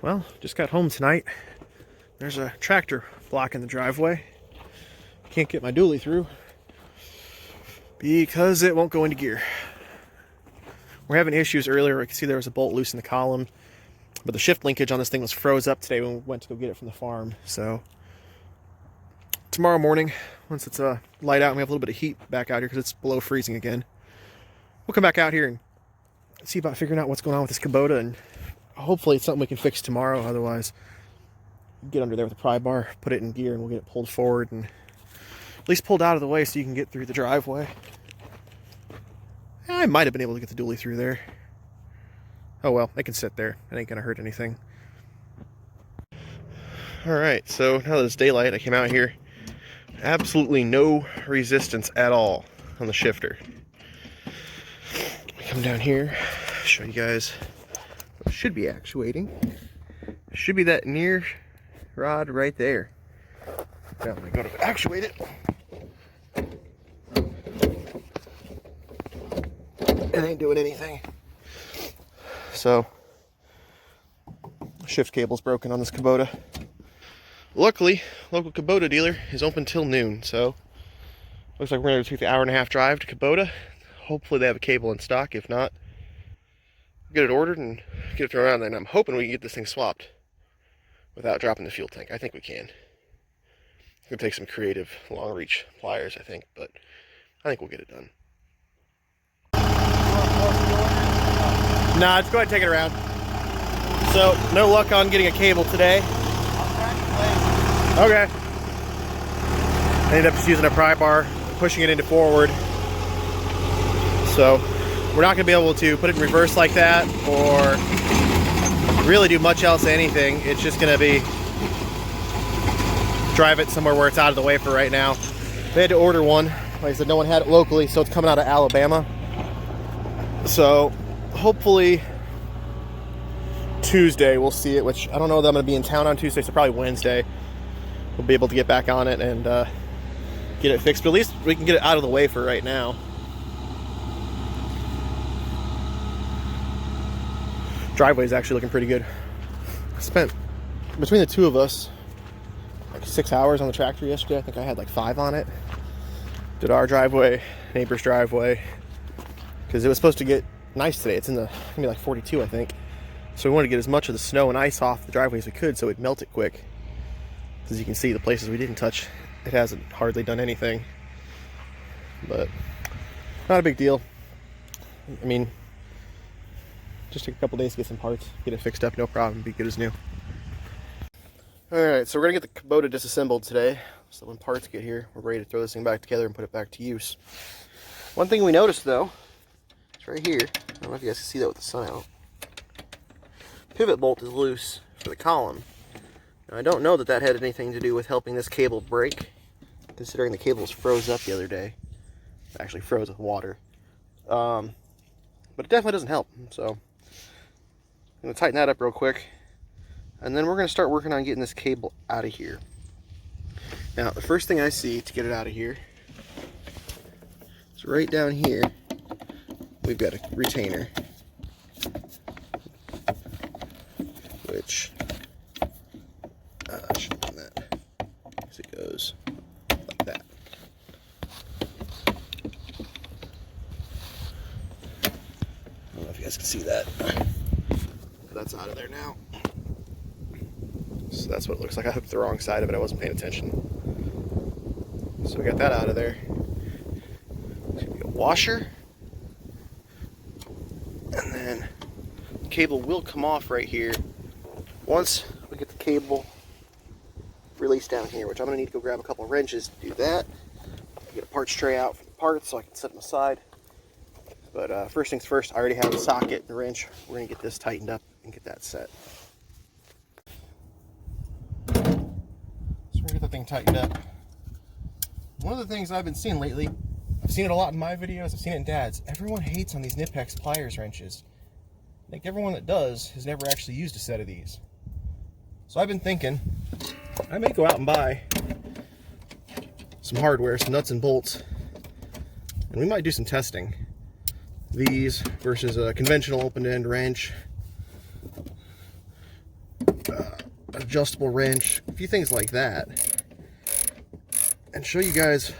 Well, just got home tonight. There's a tractor blocking the driveway. Can't get my dually through because it won't go into gear. We're having issues earlier. I could see there was a bolt loose in the column, but the shift linkage on this thing was froze up today when we went to go get it from the farm. So tomorrow morning, once it's light out and we have a little bit of heat back out here because it's below freezing again, we'll come back out here and see about figuring out what's going on with this Kubota, and hopefully it's something we can fix tomorrow. Otherwise, get under there with a pry bar, put it in gear, and we'll get it pulled forward and at least pulled out of the way so you can get through the driveway. I might have been able to get the dually through there. Oh well, they can sit there. It ain't gonna hurt anything. Alright, so now that it's daylight, I came out here. Absolutely no resistance at all on the shifter. Come down here, show you guys what should be actuating. Should be that near rod right there. Now I'm gonna go to actuate it. It ain't doing anything. So, shift cable's broken on this Kubota. Luckily, local Kubota dealer is open till noon, so looks like we're gonna take the hour-and-a-half drive to Kubota. Hopefully they have a cable in stock. If not, get it ordered and get it thrown around there. And I'm hoping we can get this thing swapped without dropping the fuel tank. I think we can. It's gonna take some creative long-reach pliers, I think, but I think we'll get it done. Nah, just go ahead and take it around. So, no luck on getting a cable today. Okay. I ended up just using a pry bar, pushing it into forward. So, we're not going to be able to put it in reverse like that or really do much else anything. It's just going to be drive it somewhere where it's out of the way for right now. They had to order one. Like I said, no one had it locally, so it's coming out of Alabama. So, hopefully Tuesday we'll see it, which I don't know that I'm going to be in town on Tuesday, so probably Wednesday we'll be able to get back on it and get it fixed. But at least we can get it out of the way for right now. Driveway's actually looking pretty good. I spent, between the two of us, like 6 hours on the tractor yesterday. I think I had like 5 on it. Did our driveway, neighbor's driveway, because it was supposed to get nice today. It's in the, gonna be like 42, I think. So we wanted to get as much of the snow and ice off the driveway as we could so it'd melt it quick. As you can see, the places we didn't touch, it hasn't hardly done anything. But not a big deal. I mean, just take a couple days to get some parts, get it fixed up, no problem, be good as new. Alright, so we're gonna get the Kubota disassembled today. So when parts get here, we're ready to throw this thing back together and put it back to use. One thing we noticed though, it's right here. I don't know if you guys can see that with the sun out. Pivot bolt is loose for the column. Now, I don't know that that had anything to do with helping this cable break, considering the cable was froze up the other day. It actually froze with water. But it definitely doesn't help. So I'm going to tighten that up real quick. And then we're going to start working on getting this cable out of here. Now, the first thing I see to get it out of here is right down here. We've got a retainer, which I should have done that, as it goes like that. I don't know if you guys can see that, but that's out of there now. So that's what it looks like. I hooked the wrong side of it. I wasn't paying attention. So we got that out of there. There's gonna be a washer. And then the cable will come off right here once we get the cable released down here, which I'm going to need to go grab a couple of wrenches to do that. Get a parts tray out for the parts so I can set them aside. But first things first, I already have the socket and the wrench. We're going to get this tightened up and get that set. So we're going to get the thing tightened up. One of the things I've been seeing lately, I've seen it a lot in my videos, I've seen it in Dad's. Everyone hates on these Nipex pliers wrenches. I think everyone that does has never actually used a set of these. So I've been thinking, I may go out and buy some hardware, some nuts and bolts, and we might do some testing. These versus a conventional open-end wrench. adjustable wrench, a few things like that, and show you guys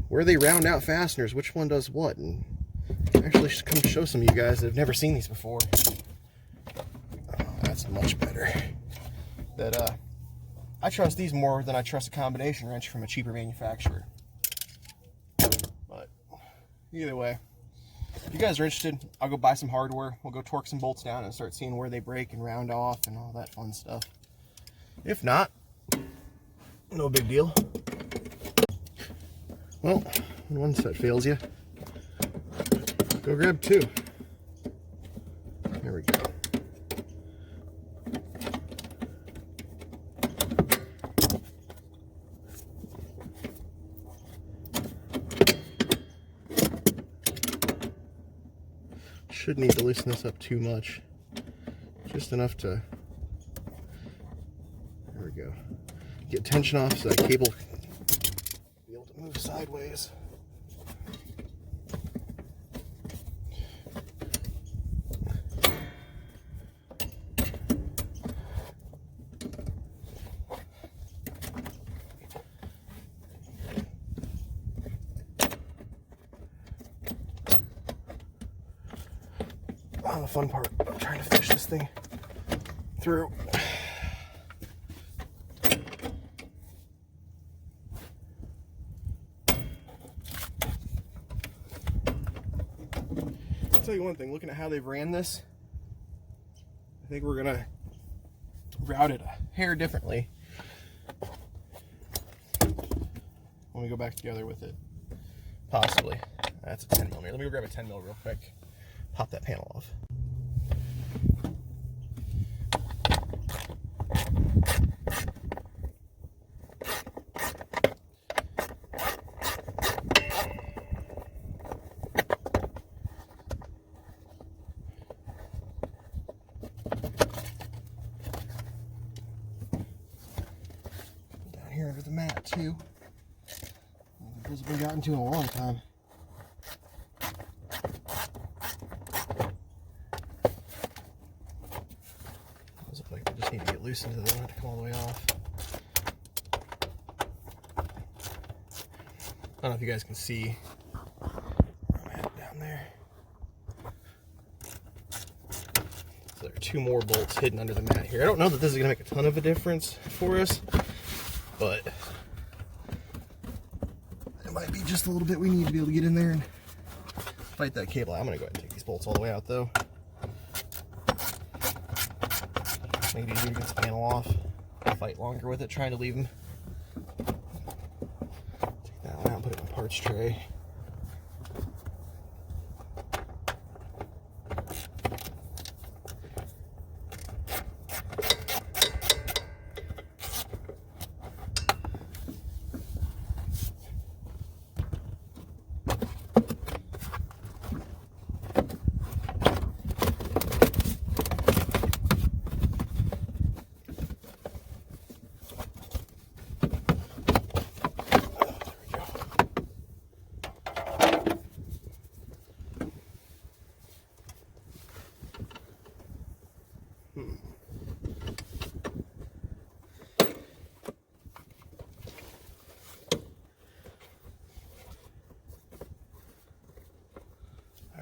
where they round out fasteners, which one does what, and actually come show some of you guys that have never seen these before. Oh, that's much better. That I trust these more than I trust a combination wrench from a cheaper manufacturer. But either way, if you guys are interested, I'll go buy some hardware. We'll go torque some bolts down and start seeing where they break and round off and all that fun stuff. If not, no big deal. Well, when one set fails you, go grab two. There we go. Shouldn't need to loosen this up too much. Just enough to, there we go. Get tension off so that cable can be able to move sideways. Oh, the fun part, I'm trying to fish this thing through. I'll tell you one thing, looking at how they've ran this, I think we're gonna route it a hair differently when we go back together with it. Possibly. That's a 10mm. Let me go grab a 10mm real quick. Pop that panel off. Down here under the mat too. This has been gotten to in a long time. Need to get loosened so they don't have to come all the way off. I don't know if you guys can see where I'm at down there. So there are two more bolts hidden under the mat here. I don't know that this is going to make a ton of a difference for us, but it might be just a little bit we need to be able to get in there and fight that cable out. I'm going to go ahead and take these bolts all the way out though. Maybe easier to get the panel off. Fight longer with it, trying to leave them. Take that one out and put it in a parts tray.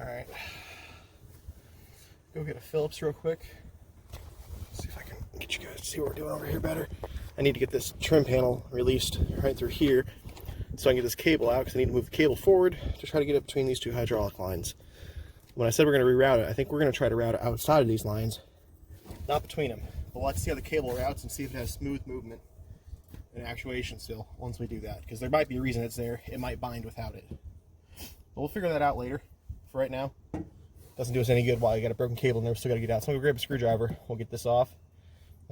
Alright, go get a Phillips real quick. See if I can get you guys to see what we're doing over here better. I need to get this trim panel released right through here so I can get this cable out because I need to move the cable forward to try to get it between these two hydraulic lines. When I said we're going to reroute it, I think we're going to try to route it outside of these lines, not between them. But let's see how the cable routes and see if it has smooth movement and actuation still once we do that, because there might be a reason it's there. It might bind without it. But we'll figure that out later. For right now, doesn't do us any good while you got a broken cable and we're still got to get out. So I'm going to grab a screwdriver. We'll get this off.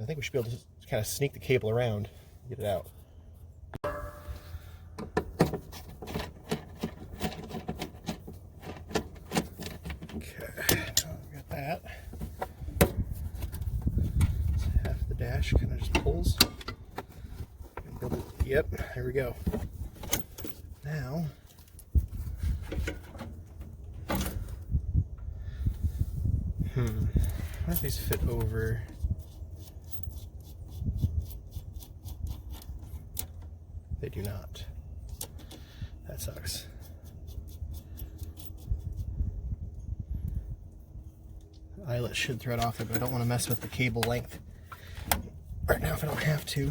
I think we should be able to just kind of sneak the cable around and get it out. Okay, got that. So half the dash kind of just pulls. Yep, there we go. Now, I wonder if these fit over. They do not. That sucks. Eyelet should thread off it, but I don't want to mess with the cable length right now if I don't have to.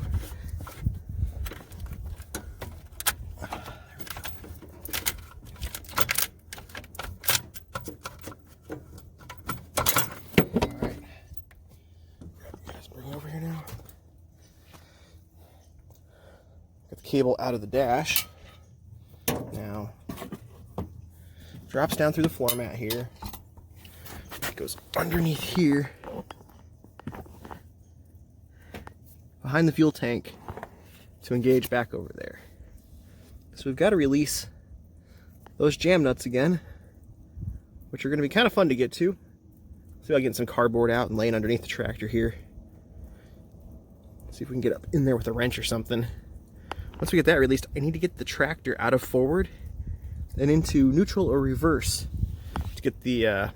Alright. Grab you guys, bring it over here now. Got the cable out of the dash. Now, drops down through the floor mat here. Goes underneath here, behind the fuel tank, to engage back over there. So we've got to release those jam nuts again, which are going to be kind of fun to get to. See if I can get some cardboard out and laying underneath the tractor here. See if we can get up in there with a wrench or something. Once we get that released, I need to get the tractor out of forward and into neutral or reverse to get the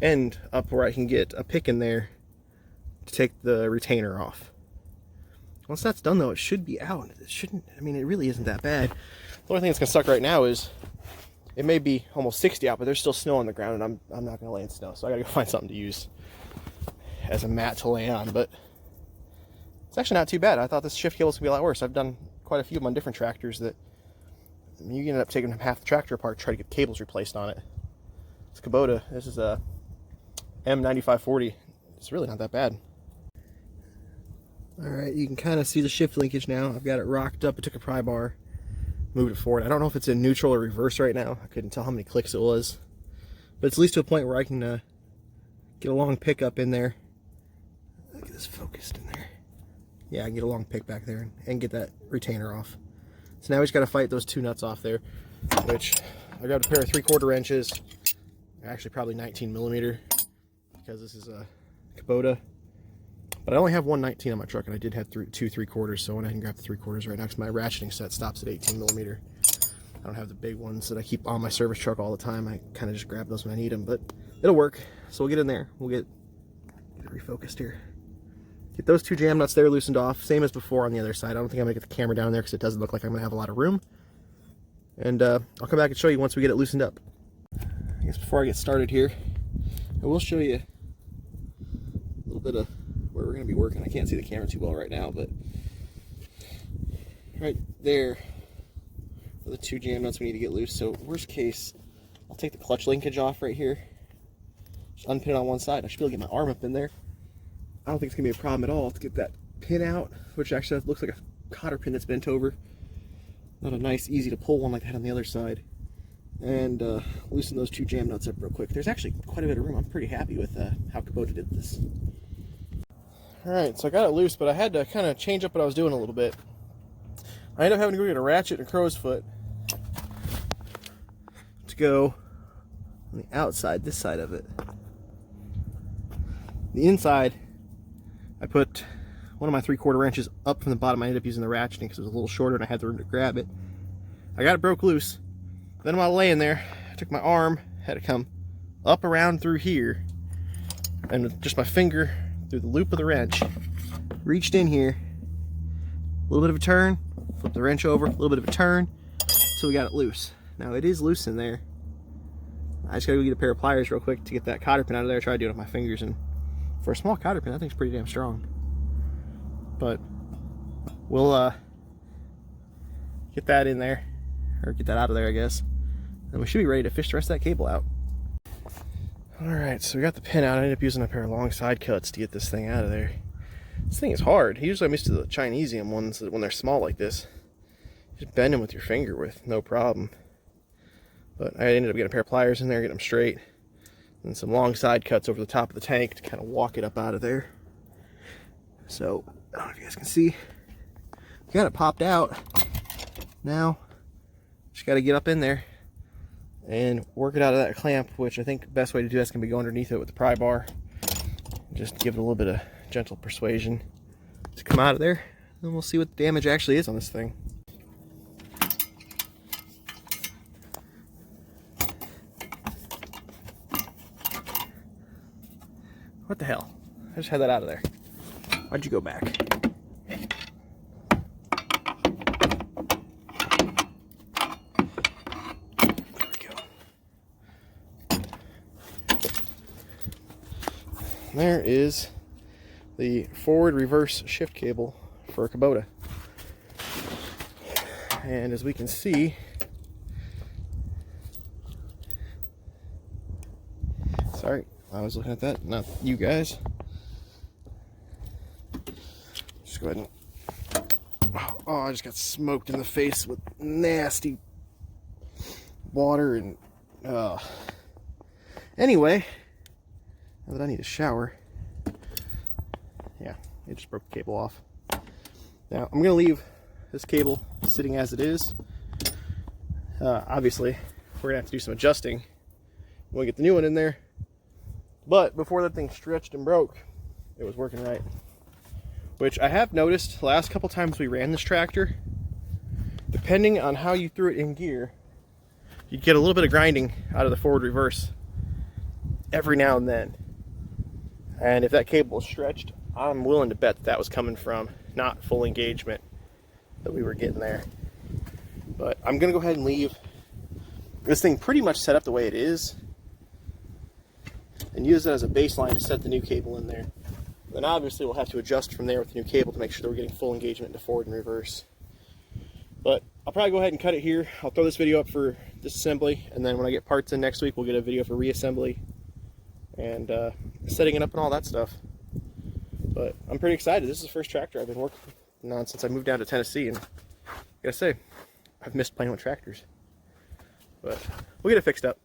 end up where I can get a pick in there to take the retainer off. Once that's done though, it should be out. It shouldn't, I mean, it really isn't that bad. The only thing that's gonna suck right now is it may be almost 60 out, but there's still snow on the ground and I'm not gonna lay in snow. So I gotta go find something to use as a mat to lay on, but it's actually not too bad. I thought this shift cable was gonna be a lot worse. I've done quite a few of them on different tractors that you end up taking half the tractor apart to try to get cables replaced on it. It's Kubota. This is a M9540. It's really not that bad. Alright, you can kind of see the shift linkage now. I've got it rocked up. I took a pry bar, moved it forward. I don't know if it's in neutral or reverse right now. I couldn't tell how many clicks it was. But it's at least to a point where I can get a long pick up in there. Get this focused in there. Yeah, I can get a long pick back there and get that retainer off. So now we just got to fight those two nuts off there, which I grabbed a pair of 3/4 wrenches. They're actually probably 19mm. Because this is a Kubota, but I only have one 19 on my truck, and I did have two 3/4, so I went ahead and grabbed the 3/4 right now because my ratcheting set stops at 18mm. I don't have the big ones that I keep on my service truck all the time. I kind of just grab those when I need them, but it'll work. So we'll get in there. We'll get it refocused here. Get those two jam nuts there loosened off, same as before on the other side. I don't think I'm gonna get the camera down there because it doesn't look like I'm gonna have a lot of room. And I'll come back and show you once we get it loosened up. I guess before I get started here, I will show you a little bit of where we're going to be working. I can't see the camera too well right now, but right there are the two jam nuts we need to get loose. So worst case, I'll take the clutch linkage off right here, just unpin it on one side. I should be able to get my arm up in there. I don't think it's going to be a problem at all to get that pin out, which actually looks like a cotter pin that's bent over. Not a nice, easy to pull one like that on the other side. And loosen those two jam nuts up real quick. There's actually quite a bit of room. I'm pretty happy with how Kubota did this. Alright, so I got it loose, but I had to kind of change up what I was doing a little bit. I ended up having to go get a ratchet and a crow's foot to go on the outside, this side of it. The inside, I put one of my 3/4 wrenches up from the bottom. I ended up using the ratcheting because it was a little shorter and I had the room to grab it. I got it broke loose. Then while laying there, I took my arm, had it come up around through here, and with just my finger through the loop of the wrench, reached in here, a little bit of a turn, flip the wrench over, a little bit of a turn, so we got it loose. Now it is loose in there. I just gotta go get a pair of pliers real quick to get that cotter pin out of there. Try to do it with my fingers, and for a small cotter pin, that thing's pretty damn strong. But we'll get that in there, or get that out of there, I guess. And we should be ready to fish the rest of that cable out. Alright, so we got the pin out. I ended up using a pair of long side cuts to get this thing out of there. This thing is hard. Usually I'm used to the Chinesium ones when they're small like this. Just bend them with your finger with no problem. But I ended up getting a pair of pliers in there, getting them straight. And some long side cuts over the top of the tank to kind of walk it up out of there. So, I don't know if you guys can see. Got it popped out. Now, just got to get up in there and work it out of that clamp, which I think the best way to do that's going to be go underneath it with the pry bar. Just give it a little bit of gentle persuasion to come out of there. And we'll see what the damage actually is on this thing. What the hell? I just had that out of there. Why'd you go back? there is the forward reverse shift cable for a Kubota. And as we can see, sorry, I was looking at that, not you guys. Just go ahead and, oh, I just got smoked in the face with nasty water and, anyway, now that I need a shower, yeah, it just broke the cable off. Now, I'm going to leave this cable sitting as it is. Obviously, we're going to have to do some adjusting when we get the new one in there. But before that thing stretched and broke, it was working right. Which I have noticed the last couple times we ran this tractor, depending on how you threw it in gear, you get a little bit of grinding out of the forward reverse every now and then. And if that cable was stretched, I'm willing to bet that, that was coming from not full engagement that we were getting there. But I'm gonna go ahead and leave this thing pretty much set up the way it is and use it as a baseline to set the new cable in there. Then obviously we'll have to adjust from there with the new cable to make sure that we're getting full engagement into forward and reverse. But I'll probably go ahead and cut it here. I'll throw this video up for disassembly, and then when I get parts in next week, we'll get a video for reassembly and setting it up and all that stuff. But I'm pretty excited. This is the first tractor I've been working on since I moved down to Tennessee, and I gotta say, I've missed playing with tractors. But we'll get it fixed up.